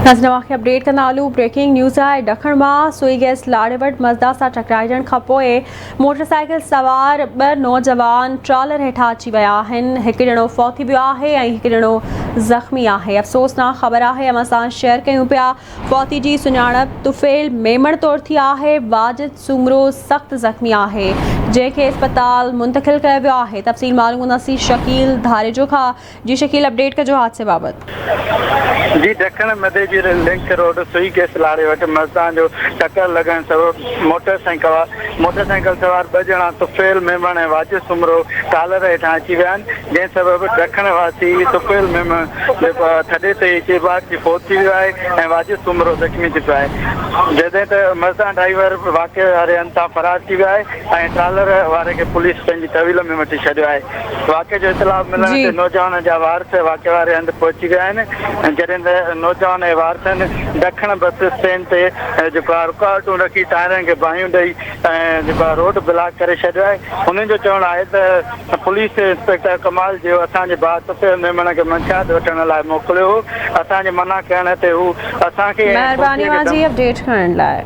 नज़रवा खे अपडेट कंदा हलूं। ब्रेकिंग न्यूज़ आहे। ॾखण मां सुई गैस लाड़े वटि मज़दा सां टकराइजण खां पोइ मोटरसाइकिल सवार 2 नौजवान ट्रालर हेठां अची विया आहिनि। हिकु ॼणो फौती वियो आहे ऐं हिकु ॼणो ज़ख़्मी आहे। अफ़सोसनाक ख़बर आहे, हम सां शेयर कयूं पिया। फौती जी सुञाणप तुफ़ेल मेमण तौर थी आहे। वाजिद सुमरो सख़्त ज़ख़्मी आहे, जंहिंखे अस्पताल मुंतक़िल कयो वियो आहे। तफ़सील मालूम कंदासीं शकील धारेजो खां। जी शकील, अपडेट कजो हादसे बाबति। जी, ॾखण मध्य जी लिंक रोड सुई गैस लाड़े वटि मज़दा जो टक्कर लॻण सबबि मोटरसाइकिल सवार 2 ॼणा तुफ़ेल मेमण ऐं वाजिद सुमरो ट्रालर हेठां अची विया आहिनि, जंहिं सबबि ॾखण वासी तुफ़ेल मेमण थॾे ते चेबाग जी फौत थी वियो आहे ऐं वाजिद सुमरो ज़ख़्मी थी पियो आहे, जॾहिं त मज़दा ड्राइवर वाक़े वारे हंध तां फरार थी वियो आहे ऐं ट्रालर वारे खे पुलिस पंहिंजी तहवील में वठी छॾियो आहे। वाक़े जो इतलाउ मिलण ते नौजवान जा वारस वाक़े वारे हंधि पहुची विया आहिनि, जॾहिं त नौजवान ऐं वारसनि ॾखण बस स्टैंड ते जेको आहे रुकावटूं रखी टायरनि खे बाहियूं ॾेई ऐं जेको आहे रोड ब्लॉक करे छॾियो आहे। उन्हनि जो चवणु आहे त पुलिस इंस्पेक्टर कमाल जो असांजे भाउ तुफ़ेल मेमण खे मंशियात वठण लाइ मोकिलियो हो। असांजे मना करण ते हू असांखे महिरबानी जी अपडेट करण लाइ।